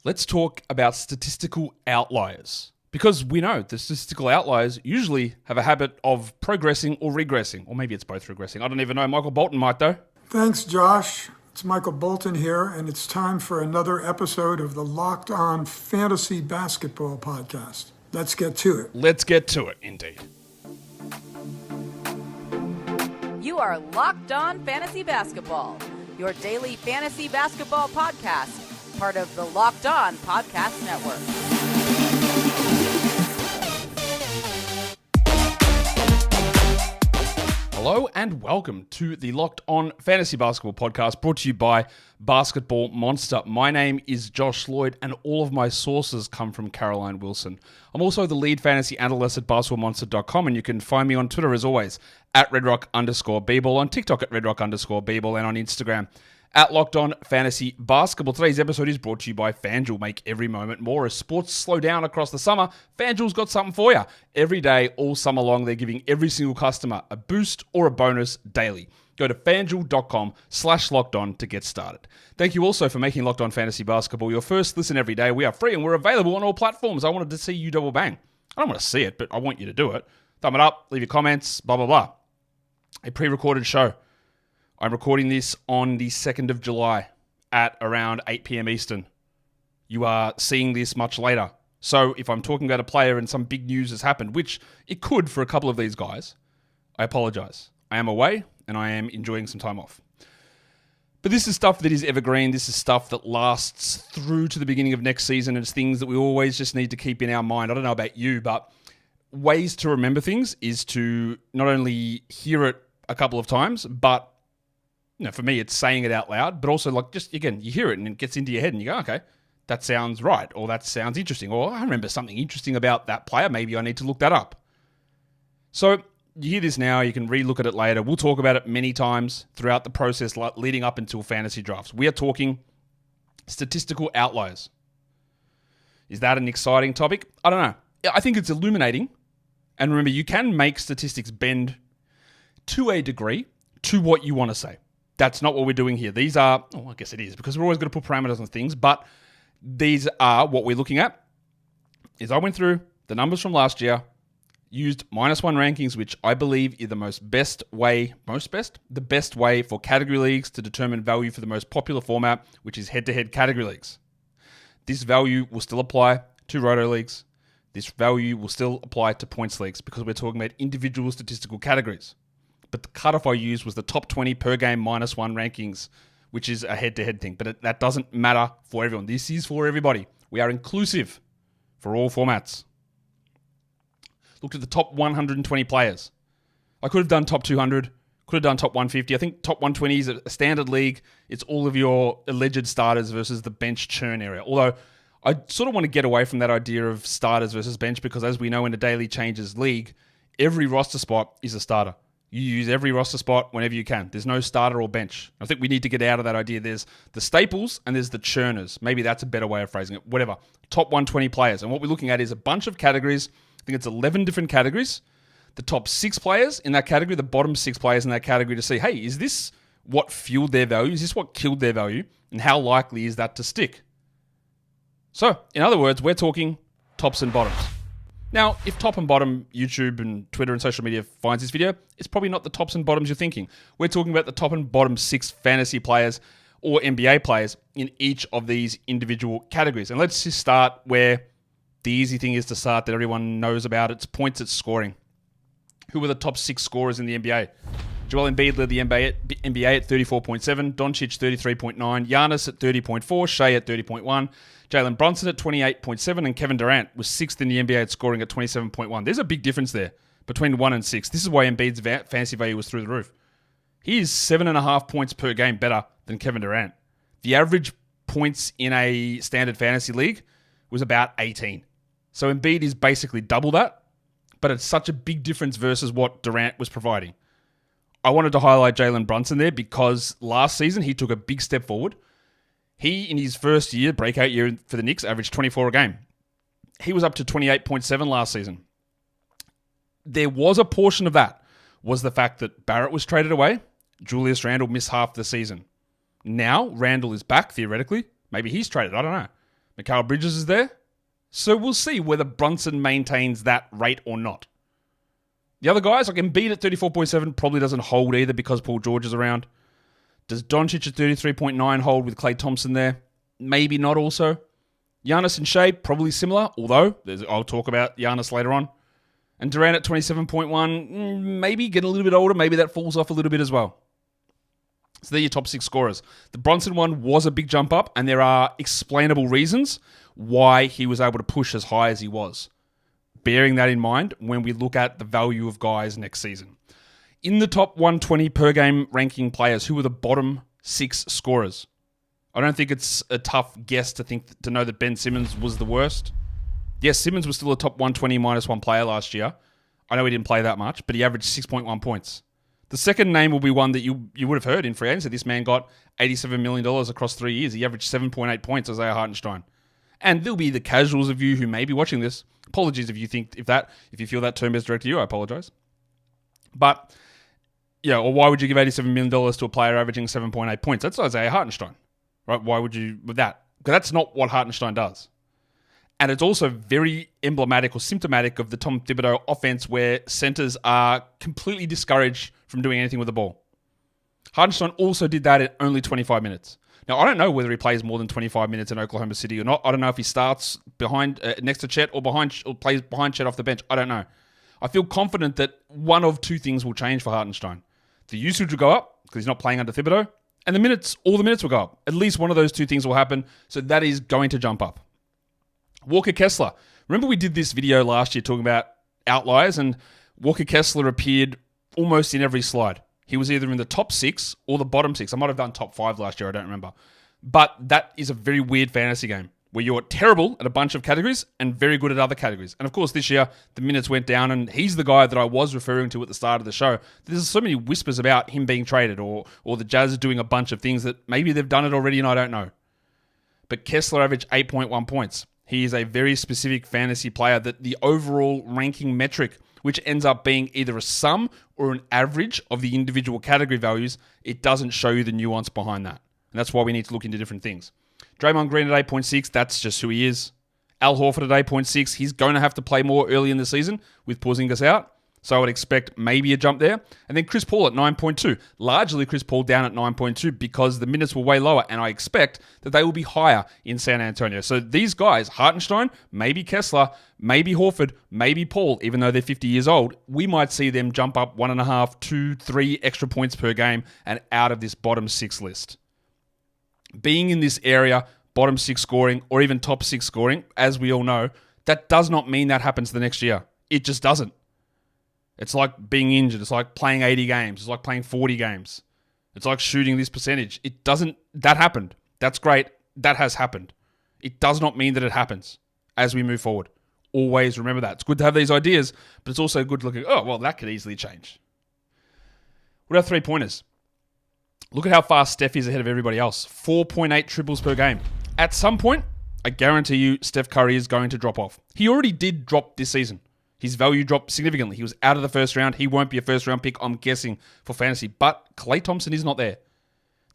Let's talk about statistical outliers. Because we know the statistical outliers usually have a habit of progressing or regressing. Or maybe it's both regressing. I don't even know. Michael Bolton might, though. Thanks, Josh. It's Michael Bolton here, and it's time for another episode of the Locked On Fantasy Basketball Podcast. Let's get to it. Let's get to it, indeed. You are Locked On Fantasy Basketball, your daily fantasy basketball podcast, part of the Locked On Podcast Network. Hello and welcome to the Locked On Fantasy Basketball Podcast, brought to you by Basketball Monster. My name is Josh Lloyd, and all of my sources come from Caroline Wilson. I'm also the lead fantasy analyst at basketballmonster.com, and you can find me on Twitter as always at redrock_bball, on TikTok at redrock_bball, and on Instagram at Locked On Fantasy Basketball. Today's episode is brought to you by FanDuel. Make every moment more. As sports slow down across the summer, FanDuel's got something for you. Every day, all summer long, they're giving every single customer a boost or a bonus daily. Go to fanduel.com/lockedon to get started. Thank you also for making Locked On Fantasy Basketball your first listen every day. We are free and we're available on all platforms. I wanted to see you double bang. I don't want to see it, but I want you to do it. Thumb it up, leave your comments, blah, blah, blah. A pre-recorded show. I'm recording this on the 2nd of July at around 8 p.m. Eastern. You are seeing this much later. So if I'm talking about a player and some big news has happened, which it could for a couple of these guys, I apologize. I am away and I am enjoying some time off. But this is stuff that is evergreen. This is stuff that lasts through to the beginning of next season. And it's things that we always just need to keep in our mind. I don't know about you, but ways to remember things is to not only hear it a couple of times, but for me, it's saying it out loud, but also just, again, you hear it and it gets into your head and you go, okay, that sounds right, or that sounds interesting, or I remember something interesting about that player. Maybe I need to look that up. So you hear this now, you can re-look at it later. We'll talk about it many times throughout the process leading up until fantasy drafts. We are talking statistical outliers. Is that an exciting topic? I don't know. I think it's illuminating. And remember, you can make statistics bend to a degree to what you want to say. That's not what we're doing here. These are, I guess it is, because we're always going to put parameters on things, but these are what we're looking at. Is I went through the numbers from last year, used -1 rankings, which I believe is the best way for category leagues to determine value for the most popular format, which is head-to-head category leagues. This value will still apply to roto leagues. This value will still apply to points leagues because we're talking about individual statistical categories. But the cutoff I used was the top 20 per game -1 rankings, which is a head-to-head thing. But that doesn't matter for everyone. This is for everybody. We are inclusive for all formats. Looked at the top 120 players. I could have done top 200, could have done top 150. I think top 120 is a standard league. It's all of your alleged starters versus the bench churn area. Although I sort of want to get away from that idea of starters versus bench because as we know in a daily changes league, every roster spot is a starter. You use every roster spot whenever you can. There's no starter or bench. I think we need to get out of that idea. There's the staples and there's the churners. Maybe that's a better way of phrasing it. Whatever. Top 120 players. And what we're looking at is a bunch of categories. I think it's 11 different categories. The top 6 players in that category, the bottom 6 players in that category to see, hey, is this what fueled their value? Is this what killed their value? And how likely is that to stick? So, in other words, we're talking tops and bottoms. Now, if top and bottom YouTube and Twitter and social media finds this video, it's probably not the tops and bottoms you're thinking. We're talking about the top and bottom 6 fantasy players or NBA players in each of these individual categories. And let's just start where the easy thing is to start that everyone knows about. It's points at scoring. Who were the top 6 scorers in the NBA? Joel Embiid led the NBA at 34.7, Doncic 33.9, Giannis at 30.4, Shea at 30.1, Jalen Brunson at 28.7, and Kevin Durant was 6th in the NBA at scoring at 27.1. There's a big difference there between 1 and 6. This is why Embiid's fantasy value was through the roof. He is 7.5 points per game better than Kevin Durant. The average points in a standard fantasy league was about 18. So Embiid is basically double that, but it's such a big difference versus what Durant was providing. I wanted to highlight Jalen Brunson there because last season he took a big step forward. He, in his first year, breakout year for the Knicks, averaged 24 a game. He was up to 28.7 last season. There was a portion of that was the fact that Barrett was traded away. Julius Randle missed half the season. Now, Randle is back, theoretically. Maybe he's traded, I don't know. Mikal Bridges is there. So we'll see whether Brunson maintains that rate or not. The other guys, like Embiid at 34.7, probably doesn't hold either because Paul George is around. Does Doncic at 33.9 hold with Klay Thompson there? Maybe not also. Giannis and Shea, probably similar, although I'll talk about Giannis later on. And Durant at 27.1, maybe getting a little bit older, maybe that falls off a little bit as well. So they're your top 6 scorers. The Brunson one was a big jump up, and there are explainable reasons why he was able to push as high as he was. Bearing that in mind when we look at the value of guys next season. In the top 120 per game ranking players, who were the bottom 6 scorers? I don't think it's a tough guess to know that Ben Simmons was the worst. Yes, Simmons was still a top 120 -1 player last year. I know he didn't play that much, but he averaged 6.1 points. The second name will be one that you would have heard in free agency. This man got $87 million across 3 years. He averaged 7.8 points, Isaiah Hartenstein. And there'll be the casuals of you who may be watching this. Apologies if you feel that term is directed to you. I apologize. But, yeah, or why would you give $87 million to a player averaging 7.8 points? That's Isaiah Hartenstein, right? Why would you with that? Because that's not what Hartenstein does. And it's also very emblematic or symptomatic of the Tom Thibodeau offense where centers are completely discouraged from doing anything with the ball. Hartenstein also did that at only 25 minutes. Now, I don't know whether he plays more than 25 minutes in Oklahoma City or not. I don't know if he starts behind next to Chet or plays behind Chet off the bench. I don't know. I feel confident that one of two things will change for Hartenstein. The usage will go up because he's not playing under Thibodeau, and all the minutes will go up. At least one of those two things will happen, so that is going to jump up. Walker Kessler. Remember we did this video last year talking about outliers, and Walker Kessler appeared almost in every slide. He was either in the top 6 or the bottom 6. I might have done top 5 last year, I don't remember. But that is a very weird fantasy game where you're terrible at a bunch of categories and very good at other categories. And of course, this year, the minutes went down, and he's the guy that I was referring to at the start of the show. There's so many whispers about him being traded or the Jazz doing a bunch of things that maybe they've done it already and I don't know. But Kessler averaged 8.1 points. He is a very specific fantasy player that the overall ranking metric, which ends up being either a sum or an average of the individual category values, it doesn't show you the nuance behind that. And that's why we need to look into different things. Draymond Green at 8.6, that's just who he is. Al Horford at 8.6, he's going to have to play more early in the season with Porzingis out. So I would expect maybe a jump there. And then Chris Paul at 9.2. Largely Chris Paul down at 9.2 because the minutes were way lower, and I expect that they will be higher in San Antonio. So these guys, Hartenstein, maybe Kessler, maybe Horford, maybe Paul, even though they're 50 years old, we might see them jump up 1.5, 2, 3 extra points per game and out of this bottom 6 list. Being in this area, bottom 6 scoring, or even top 6 scoring, as we all know, that does not mean that happens the next year. It just doesn't. It's like being injured. It's like playing 80 games. It's like playing 40 games. It's like shooting this percentage. That happened. That's great. That has happened. It does not mean that it happens as we move forward. Always remember that. It's good to have these ideas, but it's also good to look at, oh, well, that could easily change. What about 3-pointers? Look at how fast Steph is ahead of everybody else. 4.8 triples per game. At some point, I guarantee you Steph Curry is going to drop off. He already did drop this season. His value dropped significantly. He was out of the first round. He won't be a first-round pick, I'm guessing, for fantasy. But Klay Thompson is not there.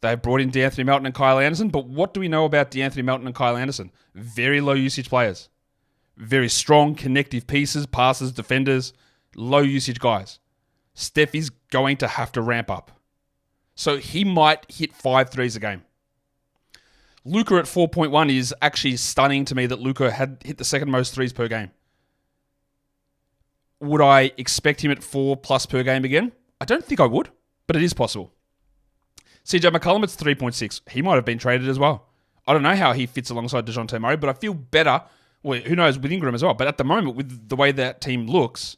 They have brought in DeAnthony Melton and Kyle Anderson, but what do we know about DeAnthony Melton and Kyle Anderson? Very low-usage players. Very strong, connective pieces, passers, defenders, low-usage guys. Steph is going to have to ramp up. So he might hit 5 threes a game. Luka at 4.1 is actually stunning to me that Luka had hit the second most threes per game. Would I expect him at 4+ per game again? I don't think I would, but it is possible. CJ McCollum at 3.6. He might have been traded as well. I don't know how he fits alongside DeJounte Murray, but I feel better. Well, who knows with Ingram as well. But at the moment, with the way that team looks,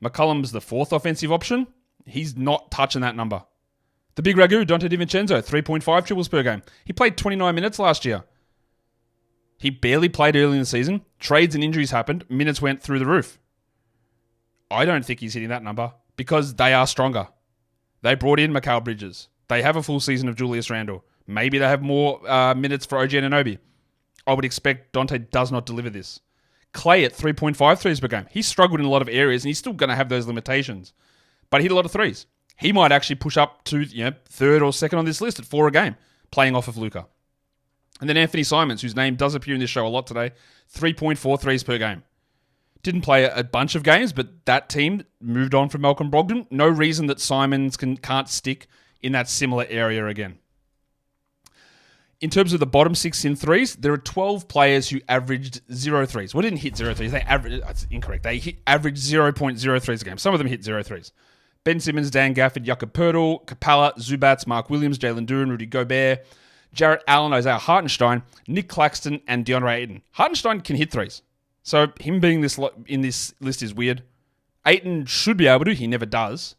McCollum's the 4th offensive option. He's not touching that number. The big Ragu, Dante DiVincenzo, 3.5 triples per game. He played 29 minutes last year. He barely played early in the season. Trades and injuries happened. Minutes went through the roof. I don't think he's hitting that number because they are stronger. They brought in Mikal Bridges. They have a full season of Julius Randle. Maybe they have more minutes for OG Anunoby. I would expect Dante does not deliver this. Klay at 3.5 threes per game. He struggled in a lot of areas and he's still going to have those limitations. But he hit a lot of threes. He might actually push up to 3rd or 2nd on this list at 4 a game, playing off of Luka. And then Anthony Simons, whose name does appear in this show a lot today, 3.4 threes per game. Didn't play a bunch of games, but that team moved on from Malcolm Brogdon. No reason that Simons can't stick in that similar area again. In terms of the bottom 6 in threes, there are 12 players who averaged 0 threes. Well, didn't hit 0 threes. They averaged, that's incorrect. They averaged 0.0 threes a game. Some of them hit 0 threes. Ben Simmons, Dan Gafford, Jakob Poeltl, Capella, Zubats, Mark Williams, Jalen Duren, Rudy Gobert, Jarrett Allen, Isaiah Hartenstein, Nick Claxton, and DeAndre Ayton. Hartenstein can hit threes. So him being in this list is weird. Ayton should be able to. He never does.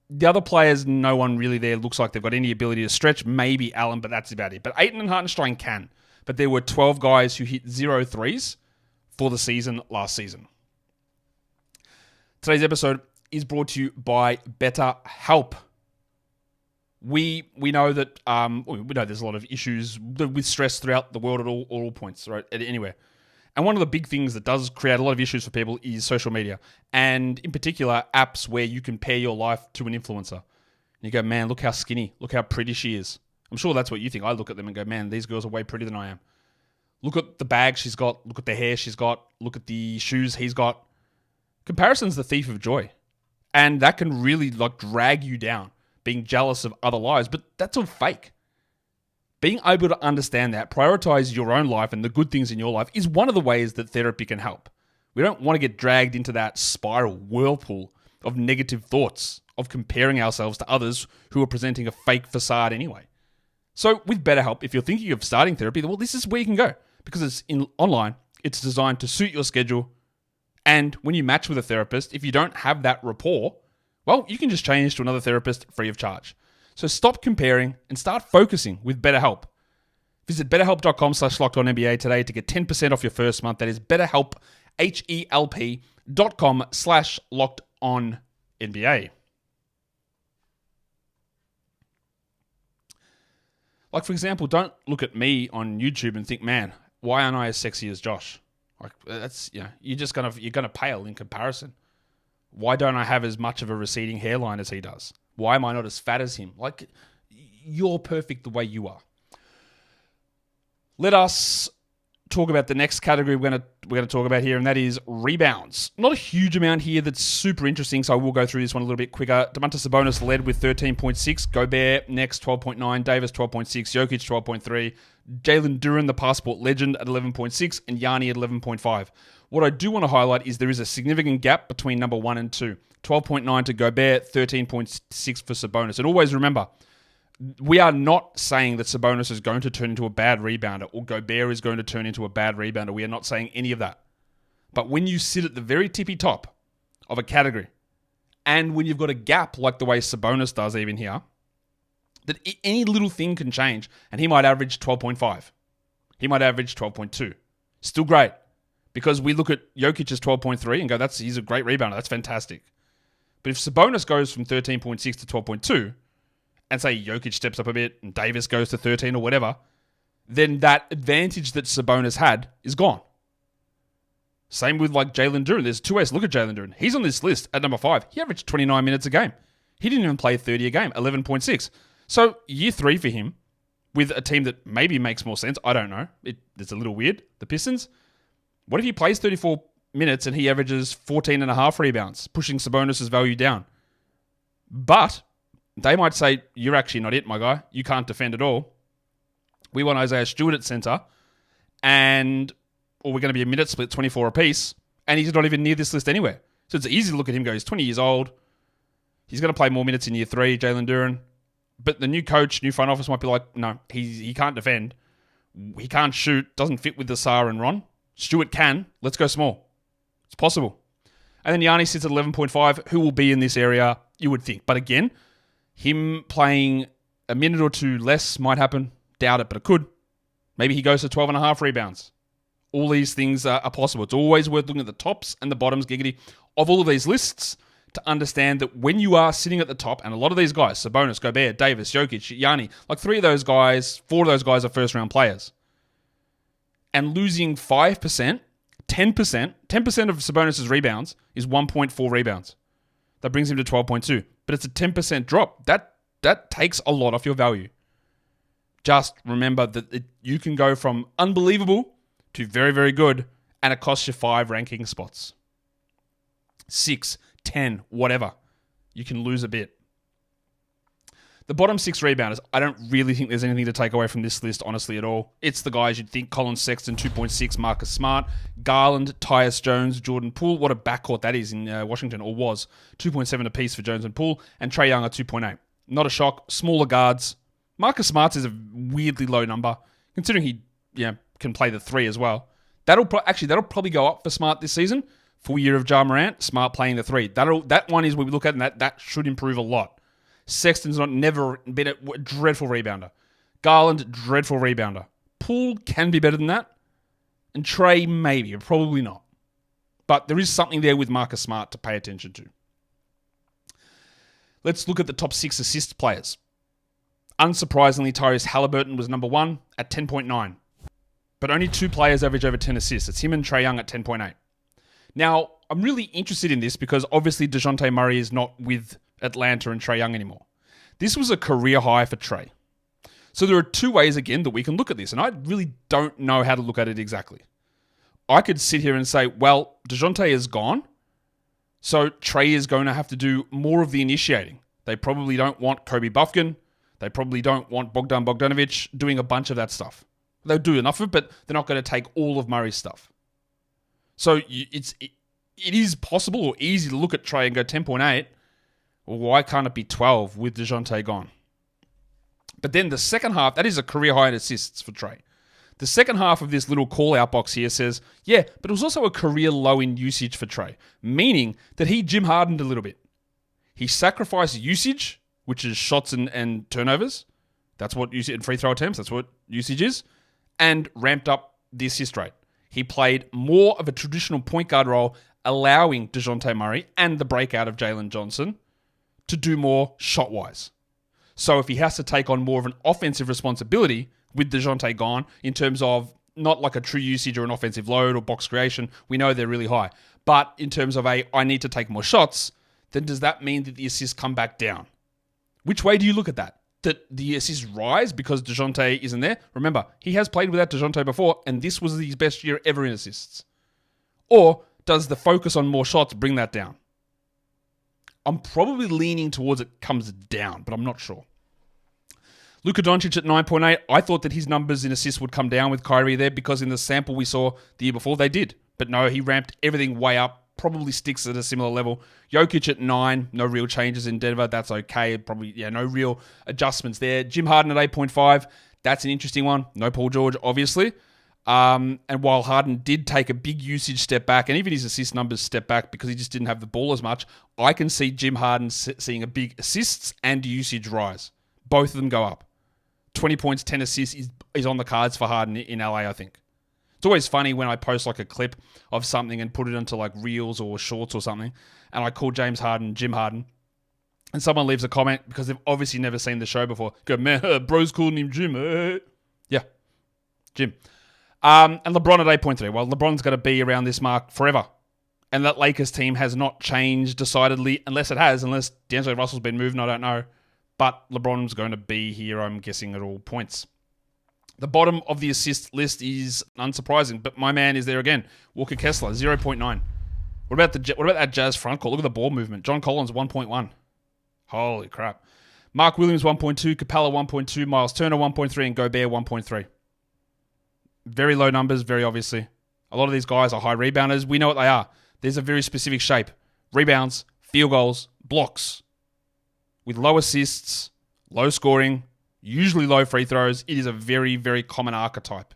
The other players, no one really there looks like they've got any ability to stretch. Maybe Allen, but that's about it. But Ayton and Hartenstein can. But there were 12 guys who hit 0 threes for the season last season. Today's episode is brought to you by BetterHelp. We know that we know there's a lot of issues with stress throughout the world at all points, right? Anywhere. And one of the big things that does create a lot of issues for people is social media. And in particular, apps where you compare your life to an influencer. And you go, man, look how skinny, look how pretty she is. I'm sure that's what you think. I look at them and go, man, these girls are way prettier than I am. Look at the bag she's got, look at the hair she's got, look at the shoes he's got. Comparison's the thief of joy. And that can really drag you down, being jealous of other lives. But that's all fake. Being able to understand that, prioritize your own life and the good things in your life is one of the ways that therapy can help. We don't want to get dragged into that spiral, whirlpool of negative thoughts, of comparing ourselves to others who are presenting a fake facade anyway. So with BetterHelp, if you're thinking of starting therapy, well, this is where you can go because it's online. It's designed to suit your schedule. And when you match with a therapist, if you don't have that rapport, well, you can just change to another therapist free of charge. So stop comparing and start focusing with BetterHelp. Visit betterhelp.com/lockedonnba today to get 10% off your first month. That is BetterHelp, HELP.com/lockedonnba. Like, for example, don't look at me on YouTube and think, man, why aren't I as sexy as Josh? Like, that's, you're gonna pale in comparison. Why don't I have as much of a receding hairline as he does? Why am I not as fat as him? Like, you're perfect the way you are. Let us talk about the next category we're going to talk about here, and that is rebounds. Not a huge amount here that's super interesting, so I will go through this one a little bit quicker. Domantas Sabonis led with 13.6. Gobert next, 12.9. Davis, 12.6. Jokic, 12.3. Jalen Duren, the passport legend, at 11.6. And Yanni at 11.5. What I do want to highlight is there is a significant gap between number 1 and 2. 12.9 to Gobert, 13.6 for Sabonis. And always remember, we are not saying that Sabonis is going to turn into a bad rebounder or Gobert is going to turn into a bad rebounder. We are not saying any of that. But when you sit at the very tippy top of a category, and when you've got a gap like the way Sabonis does even here, that any little thing can change, and he might average 12.5. He might average 12.2. Still great. Because we look at Jokic's 12.3 and go, he's a great rebounder. That's fantastic. But if Sabonis goes from 13.6 to 12.2, and say Jokic steps up a bit and Davis goes to 13 or whatever, then that advantage that Sabonis had is gone. Same with Jalen Duren. There's two ways to look at Jalen Duren. He's on this list at number 5. He averaged 29 minutes a game. He didn't even play 30 a game, 11.6. So year 3 for him with a team that maybe makes more sense. I don't know. It's a little weird. The Pistons. What if he plays 34 minutes and he averages 14 and a half rebounds, pushing Sabonis' value down? But they might say, you're actually not it, my guy. You can't defend at all. We want Isaiah Stewart at center, or we're going to be a minute split, 24 apiece, and he's not even near this list anywhere. So it's easy to look at him and go, he's 20 years old. He's going to play more minutes in year 3, Jalen Duren. But the new coach, new front office might be like, no, he can't defend. He can't shoot. Doesn't fit with the Sar and Ron. Stewart can. Let's go small. It's possible. And then Yanni sits at 11.5. Who will be in this area, you would think. But again, him playing a minute or two less might happen. Doubt it, but it could. Maybe he goes to 12 and a half rebounds. All these things are possible. It's always worth looking at the tops and the bottoms, giggity, of all of these lists to understand that when you are sitting at the top, and a lot of these guys, Sabonis, Gobert, Davis, Jokic, Yanni, 3 of those guys, 4 of those guys are first-round players. And losing 5%, 10% of Sabonis' rebounds is 1.4 rebounds. That brings him to 12.2. But it's a 10% drop. That takes a lot off your value. Just remember that you can go from unbelievable to very, very good, and it costs you 5 ranking spots. 6, 10, whatever. You can lose a bit. The bottom 6 rebounders, I don't really think there's anything to take away from this list, honestly, at all. It's the guys you'd think: Colin Sexton, 2.6, Marcus Smart, Garland, Tyus Jones, Jordan Poole. What a backcourt that is in Washington, or was. 2.7 apiece for Jones and Poole, and Trae Young at 2.8. Not a shock. Smaller guards. Marcus Smart's is a weirdly low number, considering he can play the 3 as well. That'll probably go up for Smart this season. Full year of Ja Morant, Smart playing the 3. That one is what we look at, and that should improve a lot. Sexton's never been a dreadful rebounder. Garland, dreadful rebounder. Poole can be better than that. And Trae, maybe, but probably not. But there is something there with Marcus Smart to pay attention to. Let's look at the top 6 assist players. Unsurprisingly, Tyrese Halliburton was number 1 at 10.9. But only 2 players average over 10 assists. It's him and Trae Young at 10.8. Now, I'm really interested in this because obviously DeJounte Murray is not with Atlanta and Trae Young anymore. This was a career high for Trae. So there are 2 ways, again, that we can look at this, and I really don't know how to look at it exactly. I could sit here and say, well, DeJounte is gone, so Trae is going to have to do more of the initiating. They probably don't want Kobe Buffkin. They probably don't want Bogdan Bogdanovic doing a bunch of that stuff. They'll do enough of it, but they're not going to take all of Murray's stuff. So it is possible or easy to look at Trae and go 10.8. Well, why can't it be 12 with DeJounte gone? But then the second half, that is a career high in assists for Trae. The second half of this little call-out box here says, yeah, but it was also a career low in usage for Trae, meaning that he Jim Hardened a little bit. He sacrificed usage, which is shots and turnovers. That's what usage, and free throw attempts, that's what usage is, and ramped up the assist rate. He played more of a traditional point guard role, allowing DeJounte Murray and the breakout of Jalen Johnson to do more shot-wise. So if he has to take on more of an offensive responsibility with DeJounte gone, in terms of not like a true usage or an offensive load or box creation, we know they're really high. But in terms of I need to take more shots, then does that mean that the assists come back down? Which way do you look at that? That the assists rise because DeJounte isn't there? Remember, he has played without DeJounte before, and this was his best year ever in assists. Or does the focus on more shots bring that down? I'm probably leaning towards it comes down, but I'm not sure. Luka Doncic at 9.8, I thought that his numbers in assists would come down with Kyrie there because in the sample we saw the year before, they did. But no, he ramped everything way up, probably sticks at a similar level. Jokic at 9, no real changes in Denver, that's okay. Probably, no real adjustments there. Jim Harden at 8.5, that's an interesting one. No Paul George, obviously. And while Harden did take a big usage step back, and even his assist numbers step back because he just didn't have the ball as much, I can see Jim Harden seeing a big assists and usage rise. Both of them go up. 20 points, 10 assists is on the cards for Harden in LA, I think. It's always funny when I post like a clip of something and put it into like Reels or Shorts or something, and I call James Harden Jim Harden, and someone leaves a comment because they've obviously never seen the show before. Go, man, bro's calling him Jim. Yeah, Jim. And LeBron at 8.3. Well, LeBron's going to be around this mark forever. And that Lakers team has not changed decidedly, unless D'Angelo Russell's been moved, I don't know. But LeBron's going to be here, I'm guessing, at all points. The bottom of the assist list is unsurprising, but my man is there again. Walker Kessler, 0.9. What about that Jazz front court? Look at the ball movement. John Collins, 1.1. Holy crap. Mark Williams, 1.2. Capella, 1.2. Miles Turner, 1.3. And Gobert, 1.3. Very low numbers, very obviously. A lot of these guys are high rebounders. We know what they are. There's a very specific shape. Rebounds, field goals, blocks. With low assists, low scoring, usually low free throws, it is a very, very common archetype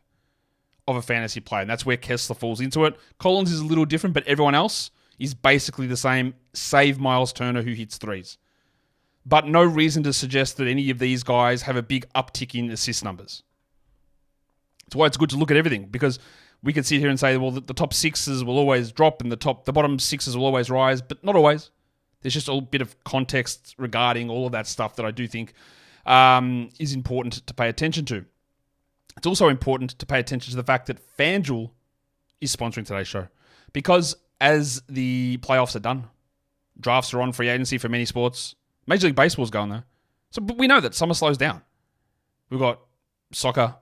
of a fantasy player. And that's where Kessler falls into it. Collins is a little different, but everyone else is basically the same, save Miles Turner who hits threes. But no reason to suggest that any of these guys have a big uptick in assist numbers. That's why it's good to look at everything, because we can sit here and say, well, the top sixes will always drop and the bottom sixes will always rise, but not always. There's just a bit of context regarding all of that stuff that I do think is important to pay attention to. It's also important to pay attention to the fact that FanDuel is sponsoring today's show, because as the playoffs are done, drafts are on, free agency for many sports. Major League Baseball's going there. So we know that summer slows down. We've got soccer,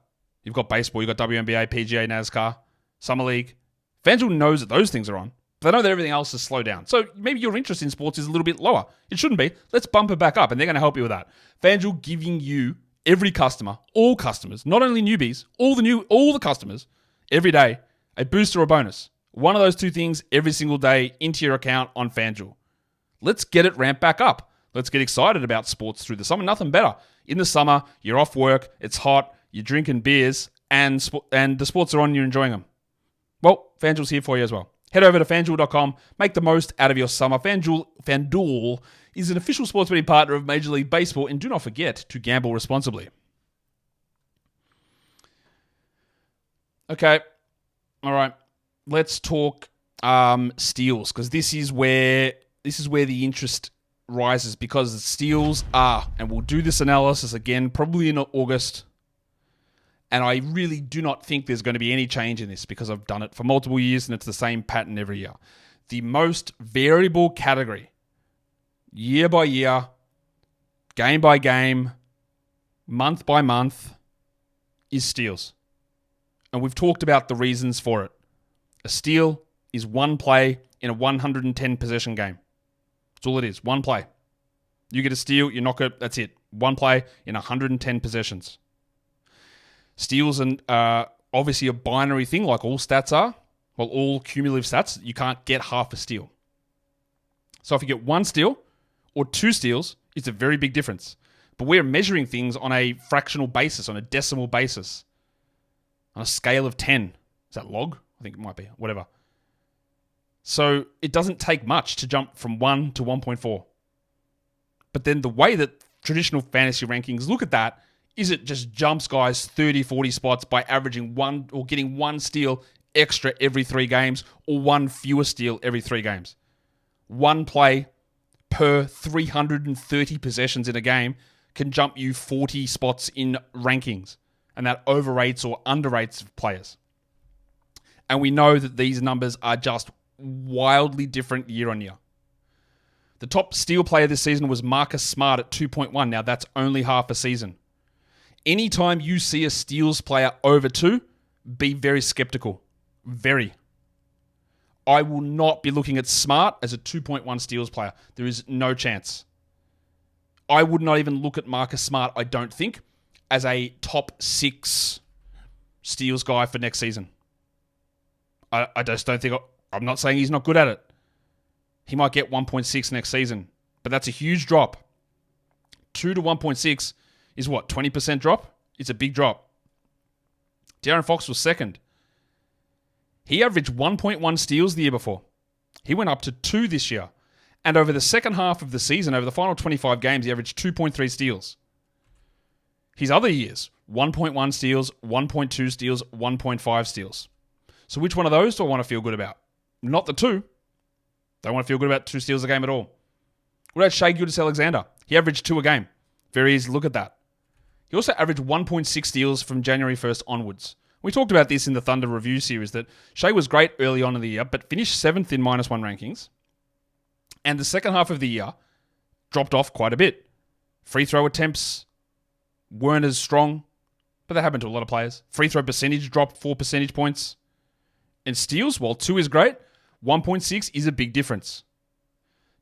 you've got baseball, you've got WNBA, PGA, NASCAR, Summer League. FanDuel knows that those things are on. But they know that everything else is slowed down. So maybe your interest in sports is a little bit lower. It shouldn't be. Let's bump it back up, and they're going to help you with that. FanDuel giving you, every customer, all customers, not only newbies, all the customers, every day, a boost or a bonus. One of those two things every single day into your account on FanDuel. Let's get it ramped back up. Let's get excited about sports through the summer. Nothing better. In the summer, you're off work, it's hot, you're drinking beers, and the sports are on and you're enjoying them. Well, FanDuel's here for you as well. Head over to FanDuel.com. Make the most out of your summer. FanDuel is an official sports betting partner of Major League Baseball, and do not forget to gamble responsibly. Okay. All right. Let's talk steals, because this is where the interest rises, because the steals are, and we'll do this analysis again probably in August. And I really do not think there's going to be any change in this, because I've done it for multiple years and it's the same pattern every year. The most variable category, year by year, game by game, month by month, is steals. And we've talked about the reasons for it. A steal is one play in a 110 possession game. That's all it is. One play. You get a steal, you knock it, that's it. One play in 110 possessions. Steals are obviously a binary thing, like all stats are. Well, all cumulative stats, you can't get half a steal. So if you get one steal or two steals, it's a very big difference. But we're measuring things on a fractional basis, on a decimal basis, on a scale of 10. Is that log? I think it might be. Whatever. So it doesn't take much to jump from 1 to 1.4. But then the way that traditional fantasy rankings look at that is it just jumps guys 30, 40 spots by averaging one or getting one steal extra every 3 games, or one fewer steal every 3 games. One play per 330 possessions in a game can jump you 40 spots in rankings, and that overrates or underrates players. And we know that these numbers are just wildly different year on year. The top steal player this season was Marcus Smart at 2.1. Now that's only half a season. Anytime you see a steals player over 2, be very skeptical. Very. I will not be looking at Smart as a 2.1 steals player. There is no chance. I would not even look at Marcus Smart, I don't think, as a top 6 steals guy for next season. I just don't think... I'm not saying he's not good at it. He might get 1.6 next season, but that's a huge drop. 2 to 1.6 is what, 20% drop? It's a big drop. De'Aaron Fox was second. He averaged 1.1 steals the year before. He went up to 2 this year. And over the second half of the season, over the final 25 games, he averaged 2.3 steals. His other years, 1.1 steals, 1.2 steals, 1.5 steals. So which one of those do I want to feel good about? Not the 2. Don't want to feel good about 2 steals a game at all. What about Shai Gilgeous-Alexander? He averaged 2 a game. Very easy to look at that. He also averaged 1.6 steals from January 1st onwards. We talked about this in the Thunder review series, that Shai was great early on in the year, but finished 7th in -1 rankings. And the second half of the year dropped off quite a bit. Free throw attempts weren't as strong, but that happened to a lot of players. Free throw percentage dropped 4 percentage points. And steals, while 2 is great, 1.6 is a big difference.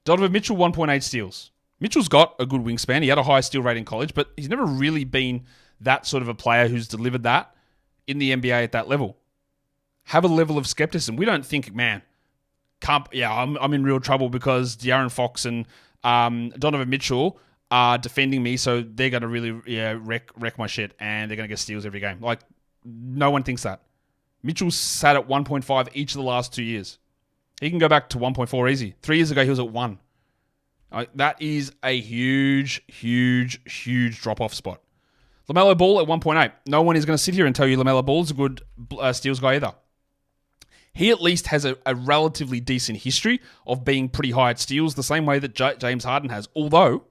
Donovan Mitchell, 1.8 steals. Mitchell's got a good wingspan. He had a high steal rate in college, but he's never really been that sort of a player who's delivered that in the NBA at that level. Have a level of skepticism. We don't think, man, I'm in real trouble because De'Aaron Fox and Donovan Mitchell are defending me, so they're going to really wreck my shit, and they're going to get steals every game. Like, no one thinks that. Mitchell's sat at 1.5 each of the last 2 years. He can go back to 1.4 easy. 3 years ago, he was at 1. That is a huge, huge, huge drop-off spot. LaMelo Ball at 1.8. No one is going to sit here and tell you LaMelo Ball is a good steals guy either. He at least has a relatively decent history of being pretty high at steals, the same way that James Harden has. Although,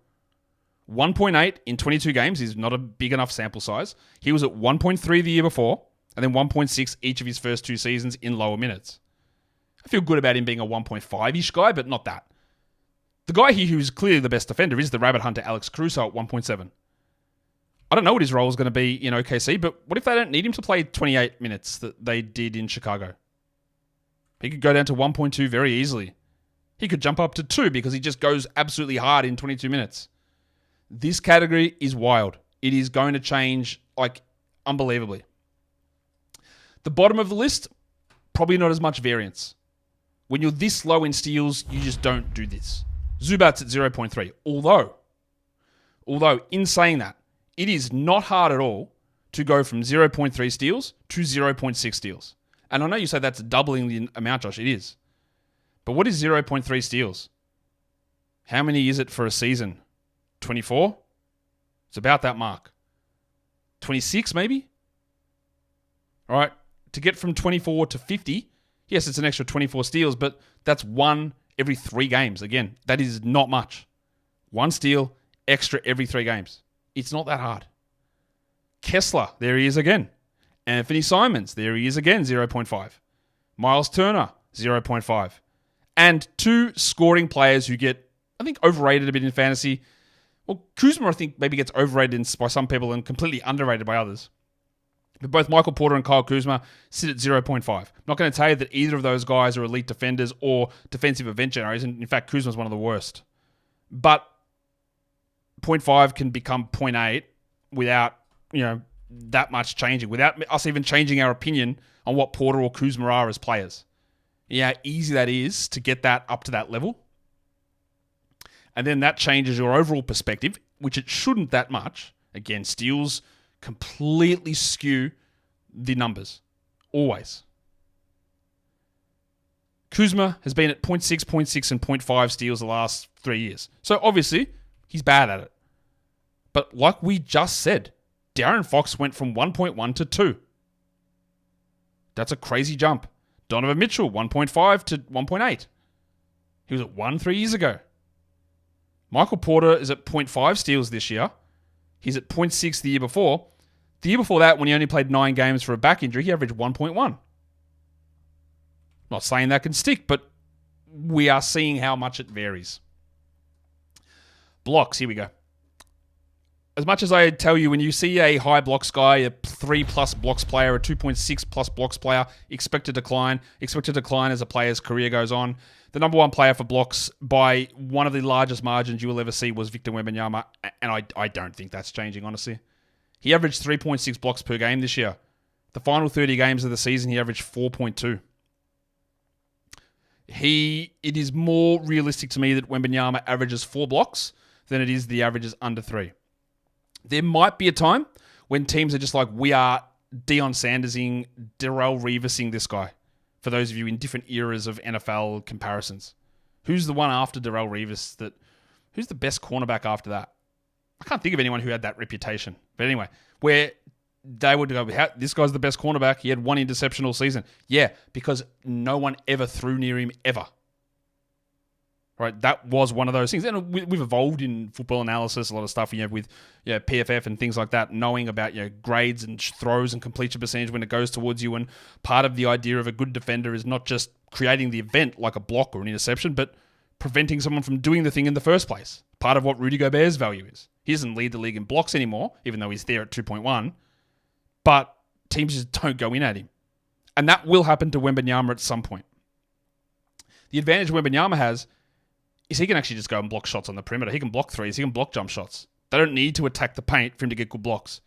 1.8 in 22 games is not a big enough sample size. He was at 1.3 the year before, and then 1.6 each of his first 2 seasons in lower minutes. I feel good about him being a 1.5-ish guy, but not that. The guy here who's clearly the best defender is the rabbit hunter Alex Caruso at 1.7. I don't know what his role is going to be in OKC, but what if they don't need him to play 28 minutes that they did in Chicago? He could go down to 1.2 very easily. He could jump up to 2 because he just goes absolutely hard in 22 minutes. This category is wild. It is going to change unbelievably. The bottom of the list, probably not as much variance. When you're this low in steals, you just don't do this. Zubac's at 0.3. Although, in saying that, it is not hard at all to go from 0.3 steals to 0.6 steals. And I know you say that's doubling the amount, Josh. It is. But what is 0.3 steals? How many is it for a season? 24? It's about that mark. 26 maybe? All right. To get from 24 to 50, yes, it's an extra 24 steals, but that's 1 every 3 games. Again, that is not much. 1 steal, extra every 3 games. It's not that hard. Kessler, there he is again. Anthony Simons, there he is again, 0.5. Miles Turner, 0.5. And 2 scoring players who get, I think, overrated a bit in fantasy. Well, Kuzma, I think, maybe gets overrated by some people and completely underrated by others. But both Michael Porter and Kyle Kuzma sit at 0.5. I'm not going to tell you that either of those guys are elite defenders or defensive event generators. In fact, Kuzma's one of the worst. But 0.5 can become 0.8 without, that much changing, without us even changing our opinion on what Porter or Kuzma are as players. Yeah, how easy that is to get that up to that level. And then that changes your overall perspective, which it shouldn't that much. Again, steals completely skew the numbers. Always. Kuzma has been at 0.6, 0.6, and 0.5 steals the last 3 years. So obviously, he's bad at it. But like we just said, Darren Fox went from 1.1 to 2. That's a crazy jump. Donovan Mitchell, 1.5 to 1.8. He was at 1 3 years ago. Michael Porter is at 0.5 steals this year. He's at 0.6 the year before. The year before that, when he only played 9 games for a back injury, he averaged 1.1. Not saying that can stick, but we are seeing how much it varies. Blocks, here we go. As much as I tell you, when you see a high blocks guy, a 3+ blocks player, a 2.6+ blocks player, expect to decline as a player's career goes on. The number 1 player for blocks by one of the largest margins you will ever see was Victor Wembanyama, and I don't think that's changing, honestly. He averaged 3.6 blocks per game this year. The final 30 games of the season, he averaged 4.2. It is more realistic to me that Wembanyama averages 4 blocks than it is the averages under 3. There might be a time when teams are just like, we are Deion Sandersing, Darrell Revising this guy. For those of you in different eras of NFL comparisons. Who's the one after Darrell Revis who's the best cornerback after that? I can't think of anyone who had that reputation. But anyway, where they would go, this guy's the best cornerback. He had 1 interception all season. Yeah, because no one ever threw near him ever. Right, that was one of those things. And we've evolved in football analysis, a lot of stuff with PFF and things like that, knowing about grades and throws and completion percentage when it goes towards you. And part of the idea of a good defender is not just creating the event like a block or an interception, but preventing someone from doing the thing in the first place. Part of what Rudy Gobert's value is. He doesn't lead the league in blocks anymore, even though he's there at 2.1. But teams just don't go in at him. And that will happen to Wembanyama at some point. The advantage Wembanyama has is he can actually just go and block shots on the perimeter. He can block threes. He can block jump shots. They don't need to attack the paint for him to get good blocks.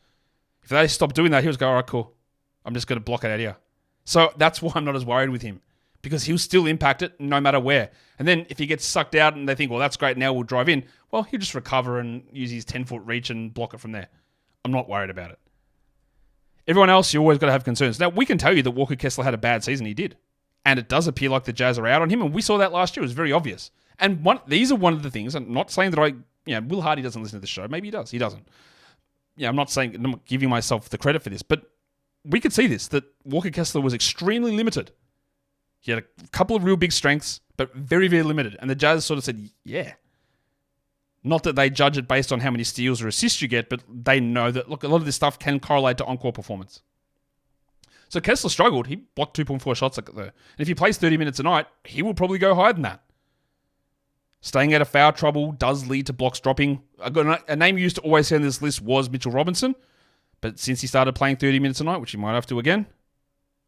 If they stop doing that, he'll just go, all right, cool. I'm just going to block it out here. So that's why I'm not as worried with him. Because he'll still impact it no matter where. And then if he gets sucked out and they think, well, that's great, now we'll drive in. Well, he'll just recover and use his 10-foot reach and block it from there. I'm not worried about it. Everyone else, you always got to have concerns. Now, we can tell you that Walker Kessler had a bad season. He did. And it does appear like the Jazz are out on him. And we saw that last year. It was very obvious. And these are one of the things. I'm not saying that Will Hardy doesn't listen to the show. Maybe he does. He doesn't. I'm not giving myself the credit for this. But we could see this, that Walker Kessler was extremely limited. He had a couple of real big strengths, but very, very limited. And the Jazz sort of said, yeah. Not that they judge it based on how many steals or assists you get, but they know that, look, a lot of this stuff can correlate to on-court performance. So Kessler struggled. He blocked 2.4 shots there. And if he plays 30 minutes a night, he will probably go higher than that. Staying out of foul trouble does lead to blocks dropping. A name you used to always see on this list was Mitchell Robinson, but since he started playing 30 minutes a night, which he might have to again,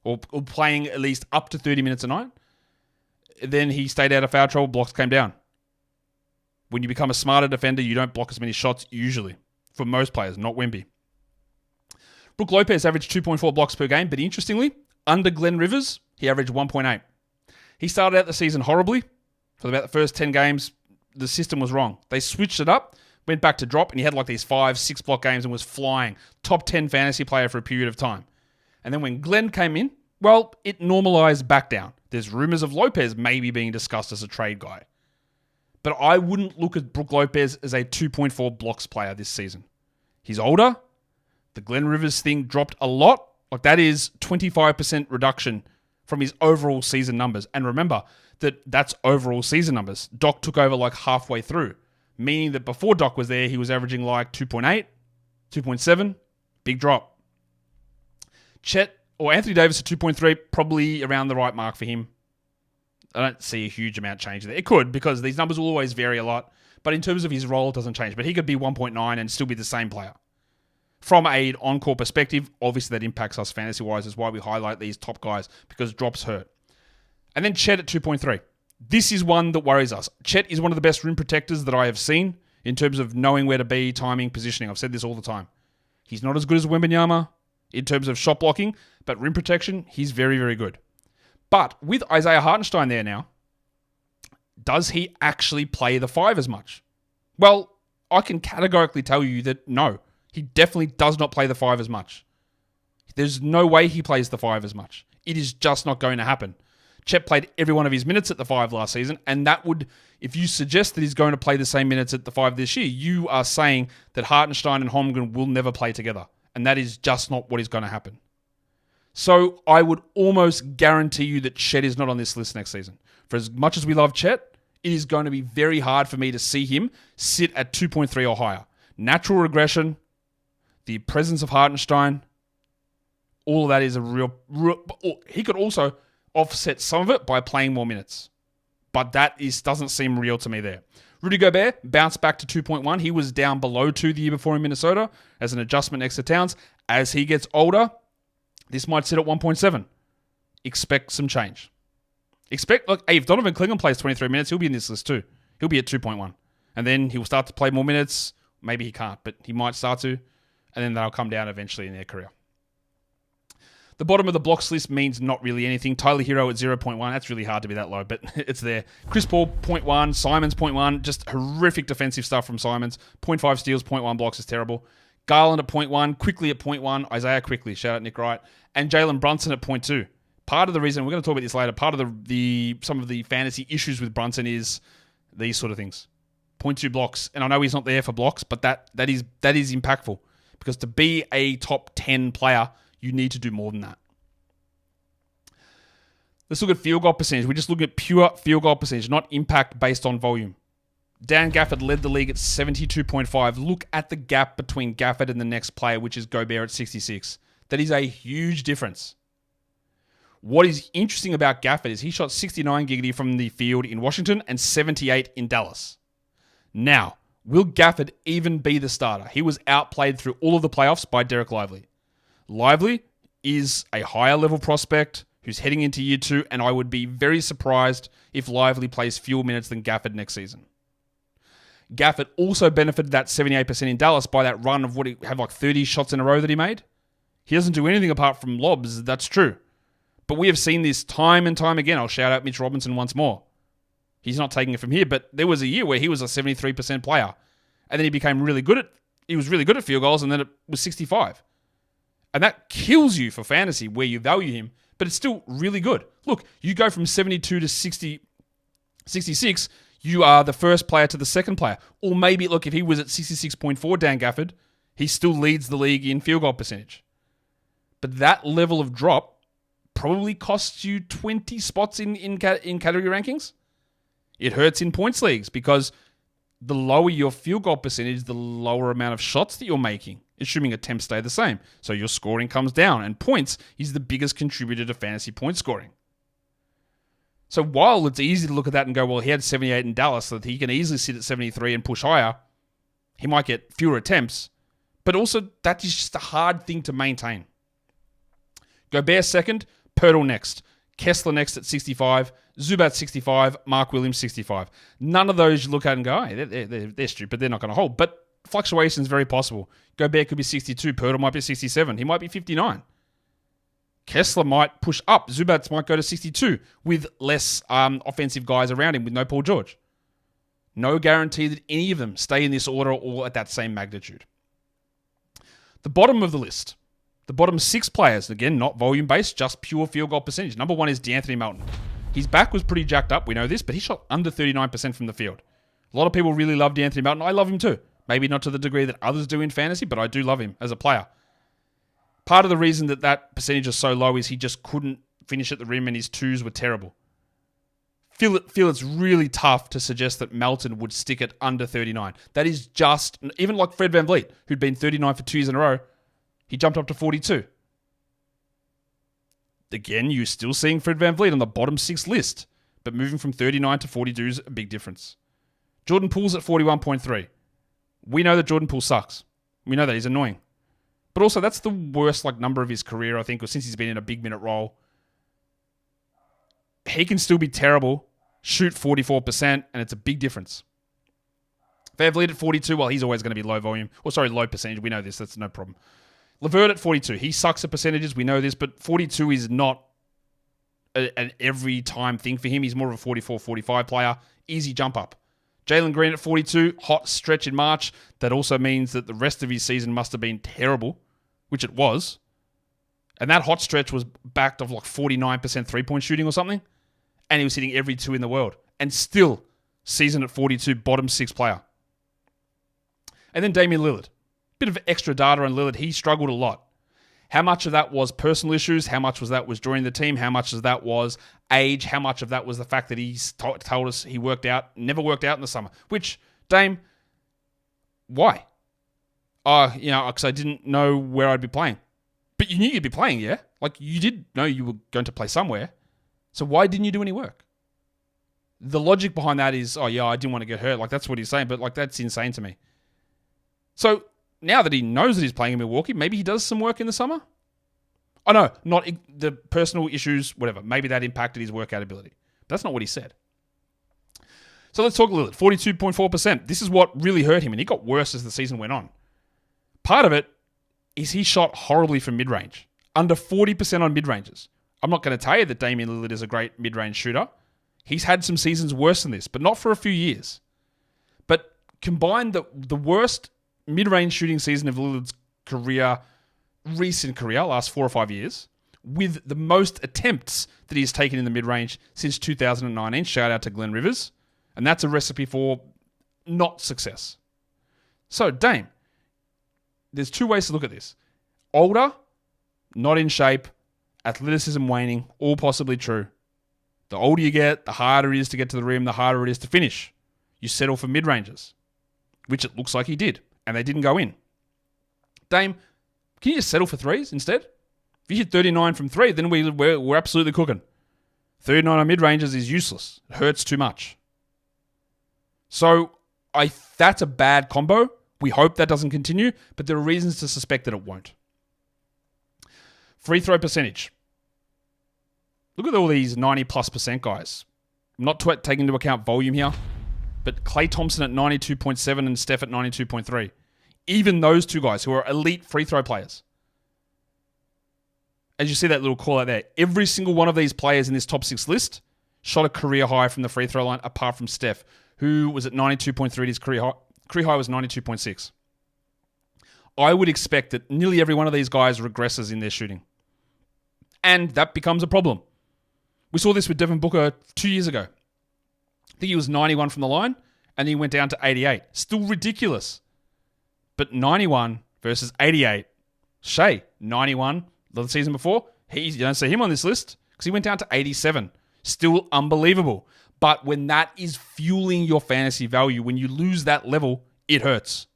or playing at least up to 30 minutes a night, then he stayed out of foul trouble, blocks came down. When you become a smarter defender, you don't block as many shots usually, for most players, not Wemby. Brook Lopez averaged 2.4 blocks per game, but interestingly, under Glenn Rivers, he averaged 1.8. He started out the season horribly. For about the first 10 games, the system was wrong. They switched it up, went back to drop, and he had like these 5-6 block games and was flying. Top 10 fantasy player for a period of time. And then when Glenn came in, well, it normalized back down. There's rumors of Lopez maybe being discussed as a trade guy. But I wouldn't look at Brook Lopez as a 2.4 blocks player this season. He's older. The Glenn Rivers thing dropped a lot. Like that is 25% reduction from his overall season numbers. And remember that that's overall season numbers. Doc took over like halfway through, meaning that before Doc was there, he was averaging like 2.8, 2.7, big drop. Chet or Anthony Davis at 2.3, probably around the right mark for him. I don't see a huge amount changing there. It could, because these numbers will always vary a lot. But in terms of his role, it doesn't change. But he could be 1.9 and still be the same player. From an on-court perspective, obviously that impacts us fantasy-wise. Is why we highlight these top guys, because drops hurt. And then Chet at 2.3. This is one that worries us. Chet is one of the best rim protectors that I have seen in terms of knowing where to be, timing, positioning. I've said this all the time. He's not as good as Wembanyama in terms of shot blocking, but rim protection, he's very, very good. But with Isaiah Hartenstein there now, does he actually play the 5 as much? Well, I can categorically tell you that no, he definitely does not play the 5 as much. There's no way he plays the 5 as much. It is just not going to happen. Chet played every one of his minutes at the 5 last season, and that would, if you suggest that he's going to play the same minutes at the 5 this year, you are saying that Hartenstein and Holmgren will never play together, and that is just not what is going to happen. So I would almost guarantee you that Chet is not on this list next season. For as much as we love Chet, it is going to be very hard for me to see him sit at 2.3 or higher. Natural regression, the presence of Hartenstein, all of that is a real... He could also offset some of it by playing more minutes. But that doesn't seem real to me there. Rudy Gobert bounced back to 2.1. He was down below 2 the year before in Minnesota as an adjustment next to Towns. As he gets older, this might sit at 1.7. Expect some change. Look, if Donovan Clingan plays 23 minutes, he'll be in this list too. He'll be at 2.1. And then he'll start to play more minutes. Maybe he can't, but he might start to. And then they'll come down eventually in their career. The bottom of the blocks list means not really anything. Tyler Hero at 0.1. That's really hard to be that low, but it's there. Chris Paul, 0.1. Simons, 0.1. Just horrific defensive stuff from Simons. 0.5 steals, 0.1 blocks is terrible. Garland at 0.1. Quickly at 0.1. Isaiah Quickly. Shout out Nick Wright. And Jalen Brunson at 0.2. Part of the reason, we're going to talk about this later, part of some of the fantasy issues with Brunson is these sort of things. 0.2 blocks. And I know he's not there for blocks, but that is impactful. Because to be a top 10 player, you need to do more than that. Let's look at field goal percentage. We're just looking at pure field goal percentage, not impact based on volume. Dan Gafford led the league at 72.5. Look at the gap between Gafford and the next player, which is Gobert at 66. That is a huge difference. What is interesting about Gafford is he shot 69 giggity from the field in Washington and 78 in Dallas. Now, will Gafford even be the starter? He was outplayed through all of the playoffs by Derek Lively. Lively is a higher level prospect who's heading into year 2, and I would be very surprised if Lively plays fewer minutes than Gafford next season. Gafford also benefited that 78% in Dallas by that run of what he had like 30 shots in a row that he made. He doesn't do anything apart from lobs, that's true. But we have seen this time and time again. I'll shout out Mitch Robinson once more. He's not taking it from here, but there was a year where he was a 73% player. And then he became really good at field goals, and then it was 65. And that kills you for fantasy where you value him, but it's still really good. Look, you go from 72 to 66, you are the first player to the second player. Or maybe, look, if he was at 66.4, Dan Gafford, he still leads the league in field goal percentage. But that level of drop probably costs you 20 spots in category rankings. It hurts in points leagues because the lower your field goal percentage, the lower amount of shots that you're making, assuming attempts stay the same. So your scoring comes down, and points is the biggest contributor to fantasy point scoring. So while it's easy to look at that and go, well, he had 78 in Dallas, so that he can easily sit at 73 and push higher, he might get fewer attempts. But also, that is just a hard thing to maintain. Gobert second, Pirtle next. Kessler next at 65, Zubac 65, Mark Williams 65. None of those you look at and go, hey, they're stupid, they're not going to hold. But fluctuation is very possible. Gobert could be 62, Pirtle might be 67, he might be 59. Kessler might push up, Zubac might go to 62 with less offensive guys around him with no Paul George. No guarantee that any of them stay in this order or at that same magnitude. The bottom of the list. The bottom 6 players, again, not volume-based, just pure field goal percentage. Number 1 is DeAnthony Melton. His back was pretty jacked up, we know this, but he shot under 39% from the field. A lot of people really love DeAnthony Melton. I love him too. Maybe not to the degree that others do in fantasy, but I do love him as a player. Part of the reason that percentage is so low is he just couldn't finish at the rim and his twos were terrible. Feel it's really tough to suggest that Melton would stick at under 39. That is just, even like Fred VanVleet, who'd been 39 for 2 years in a row, he jumped up to 42. Again, you're still seeing Fred VanVleet on the bottom 6 list, but moving from 39 to 42 is a big difference. Jordan Poole's at 41.3. We know that Jordan Poole sucks. We know that he's annoying. But also, that's the worst number of his career, I think, or since he's been in a big minute role. He can still be terrible, shoot 44%, and it's a big difference. VanVleet at 42, well, he's always going to be low volume. Low percentage. We know this. That's no problem. LeVert at 42. He sucks at percentages. We know this, but 42 is not an every time thing for him. He's more of a 44, 45 player. Easy jump up. Jalen Green at 42. Hot stretch in March. That also means that the rest of his season must have been terrible, which it was. And that hot stretch was backed of 49% 3-point shooting or something. And he was hitting every 2 in the world. And still, season at 42, bottom 6 player. And then Damian Lillard. Bit of extra data on Lillard. He struggled a lot. How much of that was personal issues? How much was that was joining the team? How much of that was age? How much of that was the fact that he's told us he never worked out in the summer? Which, Dame, why? Because I didn't know where I'd be playing. But you knew you'd be playing, yeah? You did know you were going to play somewhere. So why didn't you do any work? The logic behind that is, I didn't want to get hurt. That's what he's saying, but that's insane to me. So now that he knows that he's playing in Milwaukee, maybe he does some work in the summer? Oh no, not the personal issues, whatever. Maybe that impacted his workout ability. But that's not what he said. So let's talk Lillard. 42.4%. This is what really hurt him, and he got worse as the season went on. Part of it is he shot horribly from mid-range. Under 40% on mid-ranges. I'm not going to tell you that Damian Lillard is a great mid-range shooter. He's had some seasons worse than this, but not for a few years. But combine the worst mid-range shooting season of Lillard's recent career, last 4 or 5 years, with the most attempts that he's taken in the mid-range since 2019. Shout out to Glenn Rivers. And that's a recipe for not success. So, Dame, there's 2 ways to look at this. Older, not in shape, athleticism waning, all possibly true. The older you get, the harder it is to get to the rim, the harder it is to finish. You settle for mid-ranges, which it looks like he did, and they didn't go in. Dame, can you just settle for threes instead? If you hit 39 from 3, then we're absolutely cooking. 39 on mid-ranges is useless. It hurts too much. So that's a bad combo. We hope that doesn't continue, but there are reasons to suspect that it won't. Free throw percentage. Look at all these 90+% guys. I'm not taking into account volume here, but Klay Thompson at 92.7 and Steph at 92.3. Even those 2 guys who are elite free throw players. As you see that little call out there, every single one of these players in this top 6 list shot a career high from the free throw line, apart from Steph, who was at 92.3. His career high was 92.6. I would expect that nearly every one of these guys regresses in their shooting. And that becomes a problem. We saw this with Devin Booker 2 years ago. I think he was 91 from the line, and he went down to 88. Still ridiculous. But 91 versus 88. Shea, 91 the season before. You don't see him on this list because he went down to 87. Still unbelievable. But when that is fueling your fantasy value, when you lose that level, it hurts.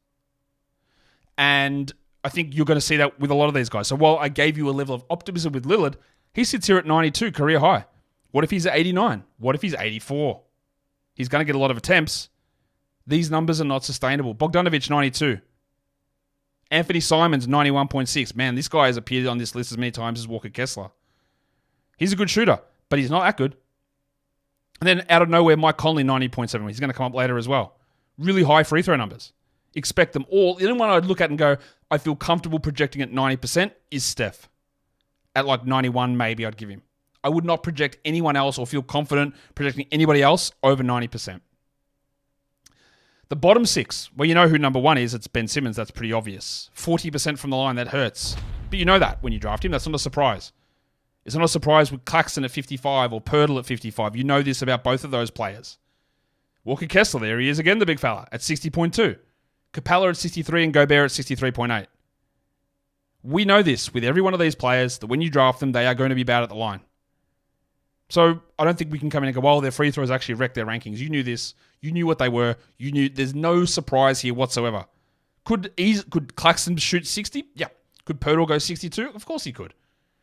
And I think you're going to see that with a lot of these guys. So while I gave you a level of optimism with Lillard, he sits here at 92, career high, What if he's at 89? What if he's 84? He's going to get a lot of attempts. These numbers are not sustainable. Bogdanovic, 92. Anthony Simons, 91.6. Man, this guy has appeared on this list as many times as Walker Kessler. He's a good shooter, but he's not that good. And then out of nowhere, Mike Conley, 90.7. He's going to come up later as well. Really high free throw numbers. Expect them all. The only one I'd look at and go, I feel comfortable projecting at 90% is Steph. At like 91, maybe I'd give him. I would not project anyone else or feel confident projecting anybody else over 90%. The bottom 6, well, you know who number 1 is. It's Ben Simmons. That's pretty obvious. 40% from the line. That hurts. But you know that when you draft him. That's not a surprise. It's not a surprise with Claxton at 55 or Pirtle at 55. You know this about both of those players. Walker Kessler, there he is again, the big fella, at 60.2. Capella at 63 and Gobert at 63.8. We know this with every one of these players that when you draft them, they are going to be bad at the line. So I don't think we can come in and go, well, their free throws actually wrecked their rankings. You knew this. You knew what they were. You knew there's no surprise here whatsoever. Could Claxton shoot 60? Yeah. Could Pirtle go 62? Of course he could.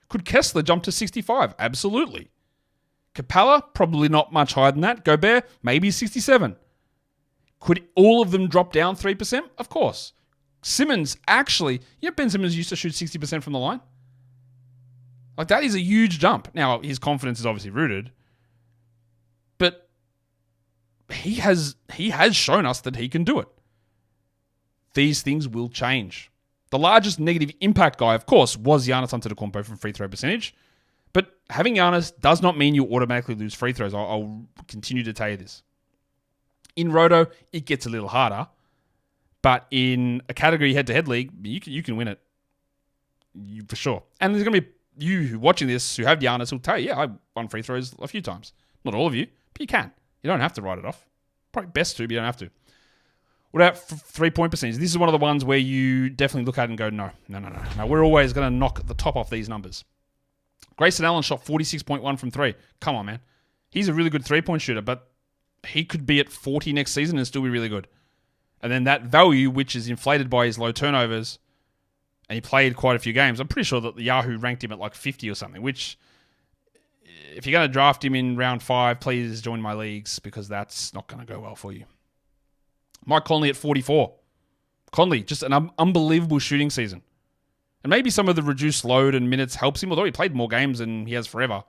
Could Kessler jump to 65? Absolutely. Capella, probably not much higher than that. Gobert, maybe 67. Could all of them drop down 3%? Of course. Simmons, actually, Ben Simmons used to shoot 60% from the line. Like, that is a huge jump. Now, his confidence is obviously rooted, but he has shown us that he can do it. These things will change. The largest negative impact guy, of course, was Giannis Antetokounmpo from free throw percentage, but having Giannis does not mean you automatically lose free throws. I'll continue to tell you this. In Roto, it gets a little harder, but in a category head-to-head league, you can win it. For sure. And there's going to be you who watching this who have Giannis will tell you, yeah, I won free throws a few times. Not all of you, but you can. You don't have to write it off. Probably best to, but you don't have to. What about 3-point percentage? This is one of the ones where you definitely look at it and go, no. We're always going to knock the top off these numbers. Grayson Allen shot 46.1 from 3. Come on, man. He's a really good 3-point shooter, but he could be at 40 next season and still be really good. And then that value, which is inflated by his low turnovers, and he played quite a few games. I'm pretty sure that the Yahoo ranked him at like 50 or something, which, if you're going to draft him in round 5, please join my leagues because that's not going to go well for you. Mike Conley at 44. Conley, just an unbelievable shooting season. And maybe some of the reduced load and minutes helps him, although he played more games than he has forever.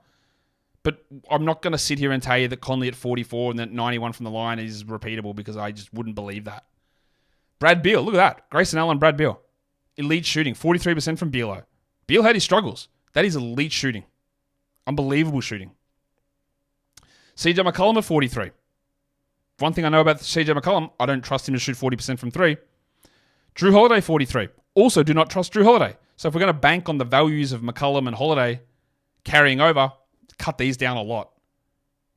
But I'm not going to sit here and tell you that Conley at 44 and that 91 from the line is repeatable because I just wouldn't believe that. Brad Beal, look at that. Grayson Allen, Brad Beal. Elite shooting, 43% from Bealo. Beal had his struggles. That is elite shooting. Unbelievable shooting. CJ McCollum at 43. One thing I know about CJ McCollum, I don't trust him to shoot 40% from 3. Drew Holiday, 43. Also do not trust Drew Holiday. So if we're going to bank on the values of McCollum and Holiday carrying over, cut these down a lot.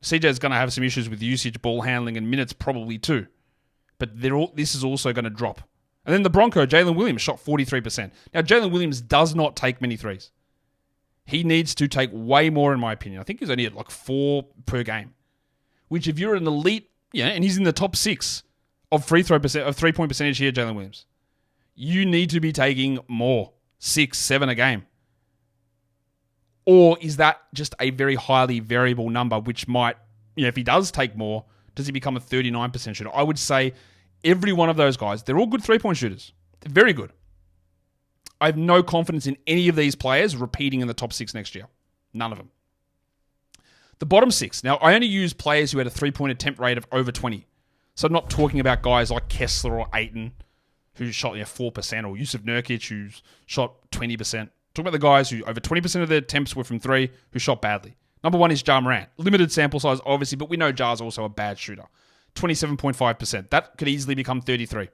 CJ is going to have some issues with usage, ball handling, and minutes probably too. But this is also going to drop. And then the Bronco, Jalen Williams, shot 43%. Now, Jalen Williams does not take many threes. He needs to take way more, in my opinion. I think he's only at like 4 per game. Which, if you're an elite, and he's in the top 6 of 3-point percentage here, Jalen Williams, you need to be taking more, 6, 7 a game. Or is that just a very highly variable number, which might, if he does take more, does he become a 39% shooter? I would say every one of those guys, they're all good 3-point shooters. They're very good. I have no confidence in any of these players repeating in the top 6 next year. None of them. The bottom 6. Now, I only use players who had a 3-point attempt rate of over 20. So I'm not talking about guys like Kessler or Ayton, who shot 4%, or Yusuf Nurkic, who's shot 20%. Talking about the guys who over 20% of their attempts were from 3, who shot badly. Number 1 is Ja Morant. Limited sample size, obviously, but we know Ja's also a bad shooter. 27.5%. That could easily become 33.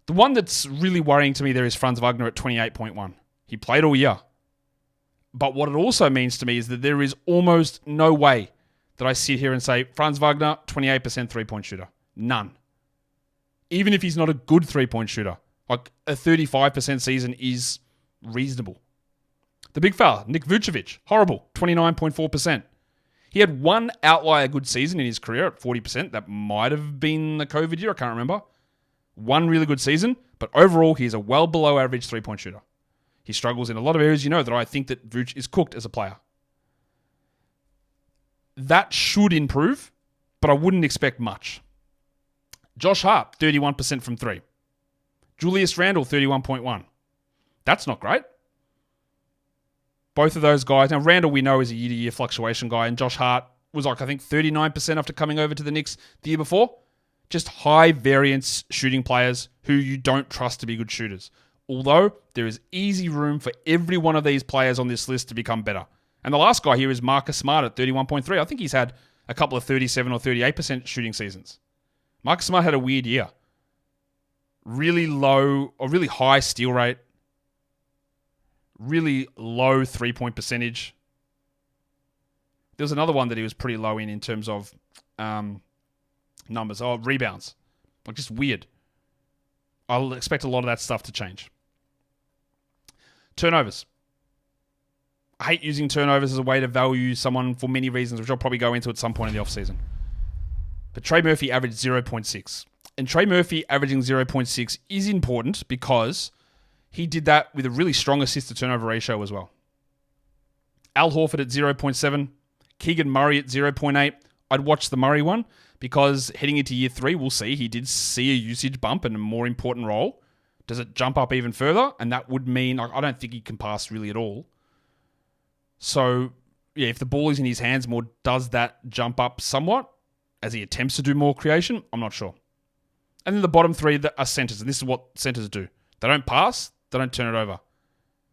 The one that's really worrying to me there is Franz Wagner at 28.1. He played all year. But what it also means to me is that there is almost no way that I sit here and say, Franz Wagner, 28% 3-point shooter. None. Even if he's not a good 3-point shooter. Like a 35% season is reasonable. The big fella, Nik Vucevic, horrible, 29.4%. He had one outlier good season in his career at 40%. That might have been the COVID year. I can't remember. One really good season, but overall, he's a well below average 3-point shooter. He struggles in a lot of areas, that I think that Vuce is cooked as a player. that should improve, but I wouldn't expect much. Josh Hart, 31% from 3. Julius Randle, 31.1. That's not great. Both of those guys. Now, Randle we know is a year-to-year fluctuation guy, and Josh Hart was like, I think, 39% after coming over to the Knicks the year before. Just high variance shooting players who you don't trust to be good shooters. Although, there is easy room for every one of these players on this list to become better. And the last guy here is Marcus Smart at 31.3. I think he's had a couple of 37 or 38% shooting seasons. Marcus Smart had a weird year. Really low or really high steal rate. Really low three-point percentage. There was another one that he was pretty low in terms of numbers. Oh, rebounds. Like, just weird. I'll expect a lot of that stuff to change. Turnovers. I hate using turnovers as a way to value someone for many reasons, which I'll probably go into at some point in the offseason. But Trey Murphy averaged 0.6. And Trey Murphy averaging 0.6 is important because he did that with a really strong assist-to-turnover ratio as well. Al Horford at 0.7. Keegan Murray at 0.8. I'd watch the Murray one because heading into year 3, we'll see. He did see a usage bump and a more important role. Does it jump up even further? And that would mean, I don't think he can pass really at all. So, yeah, if the ball is in his hands more, does that jump up somewhat as he attempts to do more creation? I'm not sure. And then the bottom 3 that are centers, and this is what centers do. They don't pass, they don't turn it over.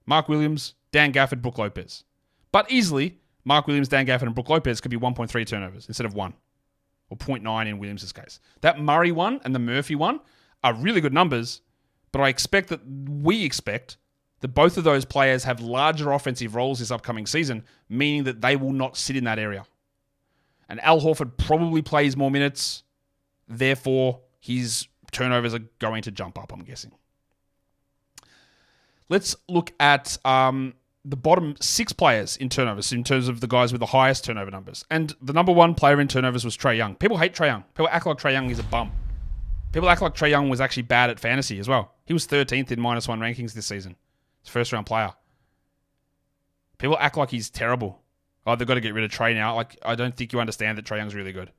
Mark Williams, Dan Gafford, Brook Lopez. But easily, Mark Williams, Dan Gafford, and Brook Lopez could be 1.3 turnovers instead of 1. Or 0.9 in Williams' case. That Murray one and the Murphy one are really good numbers, but we expect that both of those players have larger offensive roles this upcoming season, meaning that they will not sit in that area. And Al Horford probably plays more minutes, therefore his turnovers are going to jump up, I'm guessing. Let's look at the bottom 6 players in turnovers in terms of the guys with the highest turnover numbers. And the number 1 player in turnovers was Trae Young. People hate Trae Young. People act like Trae Young is a bum. People act like Trae Young was actually bad at fantasy as well. He was 13th in -1 rankings this season. He's a first-round player. People act like he's terrible. Oh, they've got to get rid of Trae now. Like, I don't think you understand that Trae Young's really good.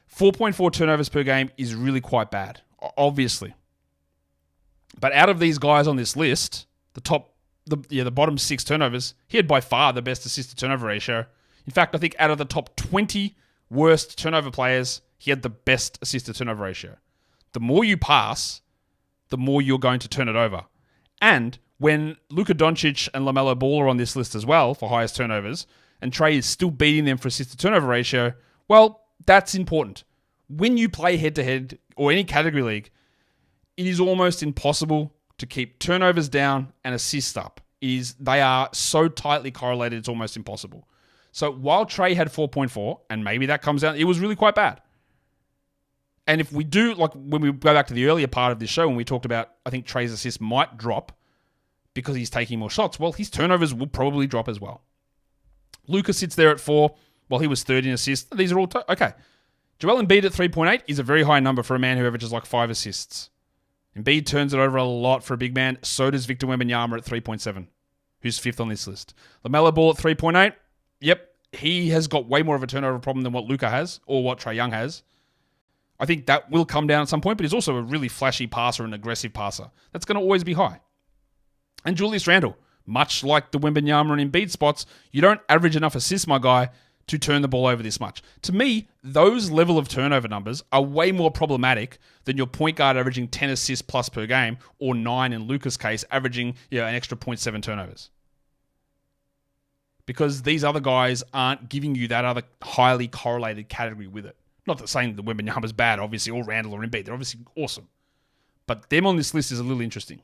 4.4 turnovers per game is really quite bad, obviously. But out of these guys on this list, the bottom 6 turnovers, he had by far the best assist-to-turnover ratio. In fact, I think out of the top 20 worst turnover players, he had the best assist-to-turnover ratio. The more you pass, the more you're going to turn it over. And when Luka Doncic and LaMelo Ball are on this list as well for highest turnovers, and Trae is still beating them for assist-to-turnover ratio, well, that's important. When you play head-to-head or any category league, it is almost impossible to keep turnovers down and assists up. They are so tightly correlated, it's almost impossible. So while Trae had 4.4, and maybe that comes out, it was really quite bad. And if we do, like when we go back to the earlier part of this show, when we talked about, I think Trae's assists might drop because he's taking more shots, well, his turnovers will probably drop as well. Luka sits there at 4, while he was 3rd in assists. These are all, okay. Joel Embiid at 3.8 is a very high number for a man who averages like 5 assists. Embiid turns it over a lot for a big man. So does Victor Wembanyama at 3.7, who's 5th on this list. LaMelo Ball at 3.8. Yep, he has got way more of a turnover problem than what Luka has or what Trae Young has. I think that will come down at some point, but he's also a really flashy passer and aggressive passer. That's going to always be high. And Julius Randle, much like the Wembanyama and Embiid spots, you don't average enough assists, my guy, to turn the ball over this much. To me, those level of turnover numbers are way more problematic than your point guard averaging 10 assists plus per game, or 9 in Luka's case, averaging an extra 0.7 turnovers. Because these other guys aren't giving you that other highly correlated category with it. Not that saying the Wembanyama's bad, obviously, or Randle or Embiid. They're obviously awesome. But them on this list is a little interesting.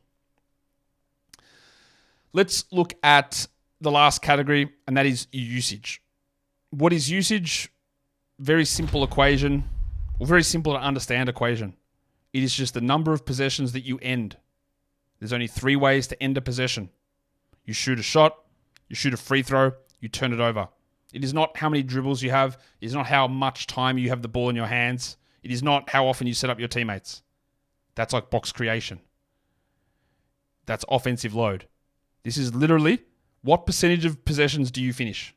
Let's look at the last category, and that is usage. What is usage? Very simple equation, or very simple to understand equation. It is just the number of possessions that you end. There's only 3 ways to end a possession. You shoot a shot, you shoot a free throw, you turn it over. It is not how many dribbles you have. It is not how much time you have the ball in your hands. It is not how often you set up your teammates. That's like box creation. That's offensive load. This is literally what percentage of possessions do you finish?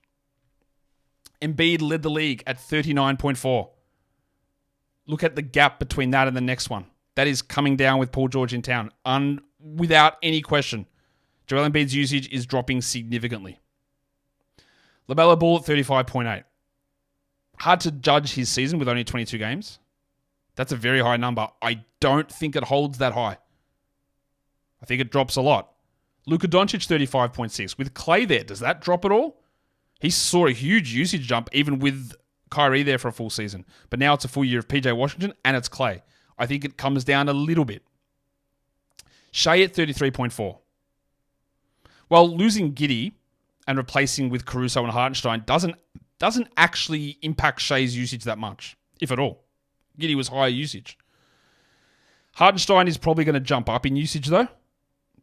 Embiid led the league at 39.4. Look at the gap between that and the next one. That is coming down with Paul George in town. Without any question. Joel Embiid's usage is dropping significantly. LaMelo Ball at 35.8. Hard to judge his season with only 22 games. That's a very high number. I don't think it holds that high. I think it drops a lot. Luka Doncic, 35.6. With Clay there, does that drop at all? He saw a huge usage jump even with Kyrie there for a full season. But now it's a full year of PJ Washington and it's Clay. I think it comes down a little bit. Shea at 33.4. Well, losing Giddey and replacing with Caruso and Hartenstein doesn't actually impact Shea's usage that much, if at all. Giddey was higher usage. Hartenstein is probably going to jump up in usage though,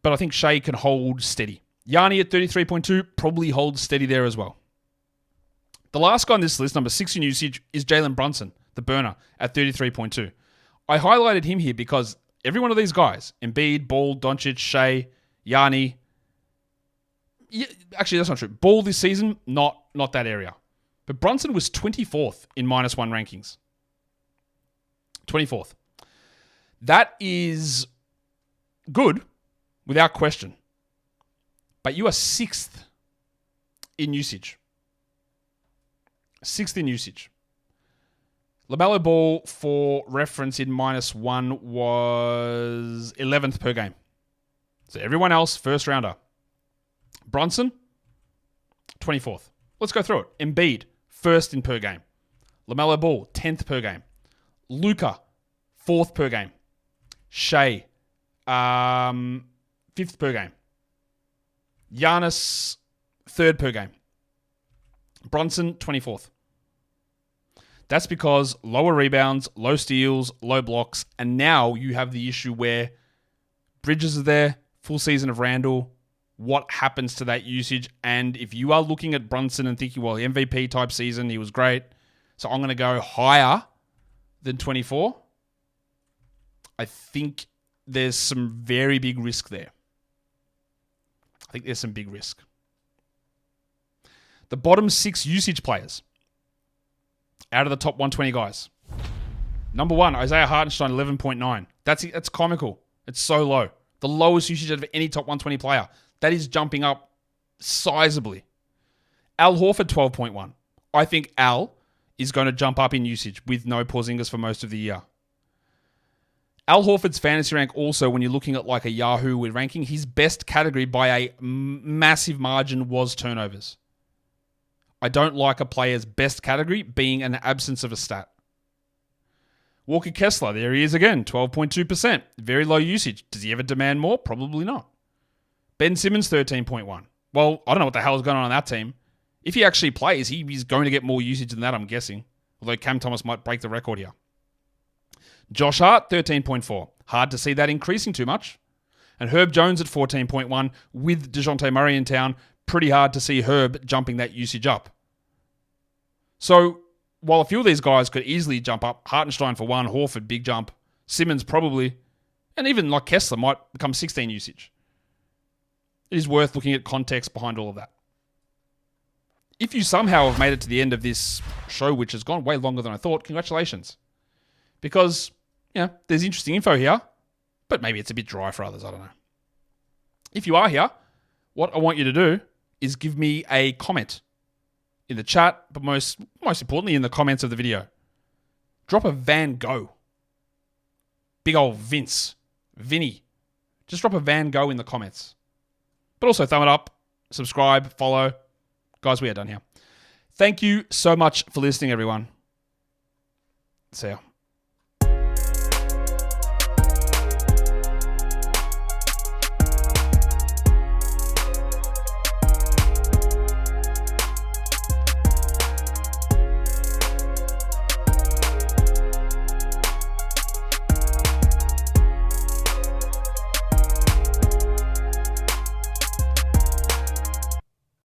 but I think Shea can hold steady. Yanni at 33.2 probably holds steady there as well. The last guy on this list, number 6 in usage, is Jalen Brunson, the burner, at 33.2. I highlighted him here because every one of these guys, Embiid, Ball, Doncic, Shea, Yanni, actually that's not true. Ball this season, not that area. But Brunson was 24th in -1 rankings. 24th. That is good, without question. But you are 6th in usage. 6th in usage. LaMelo Ball, for reference, in -1 was 11th per game. So everyone else, first rounder. Brunson, 24th. Let's go through it. Embiid, 1st in per game. LaMelo Ball, 10th per game. Luka, 4th per game. Shea, 5th per game. Giannis, 3rd per game. Brunson, 24th. That's because lower rebounds, low steals, low blocks, and now you have the issue where Bridges are there, full season of Randall. What happens to that usage? And if you are looking at Brunson and thinking, well, MVP type season, he was great, so I'm going to go higher than 24, I think there's some very big risk there. I think there's some big risk. The bottom 6 usage players out of the top 120 guys. Number 1, Isaiah Hartenstein, 11.9. That's comical. It's so low. The lowest usage of any top 120 player. That is jumping up sizably. Al Horford, 12.1. I think Al is going to jump up in usage with no Porzingis for most of the year. Al Horford's fantasy rank also, when you're looking at like a Yahoo with ranking, his best category by a massive margin was turnovers. I don't like a player's best category being an absence of a stat. Walker Kessler, there he is again, 12.2%. Very low usage. Does he ever demand more? Probably not. Ben Simmons, 13.1. Well, I don't know what the hell is going on that team. If he actually plays, he's going to get more usage than that, I'm guessing. Although Cam Thomas might break the record here. Josh Hart, 13.4. Hard to see that increasing too much. And Herb Jones at 14.1 with DeJounte Murray in town. Pretty hard to see Herb jumping that usage up. So, while a few of these guys could easily jump up, Hartenstein for 1, Horford, big jump, Simmons probably, and even like Kessler might become 16 usage. It is worth looking at context behind all of that. If you somehow have made it to the end of this show, which has gone way longer than I thought, congratulations. Because, there's interesting info here, but maybe it's a bit dry for others, I don't know. If you are here, what I want you to do is give me a comment in the chat, but most importantly in the comments of the video. Drop a Van Gogh. Big old Vinny. Just drop a Van Gogh in the comments. But also thumb it up, subscribe, follow. Guys, we are done here. Thank you so much for listening, everyone. See ya.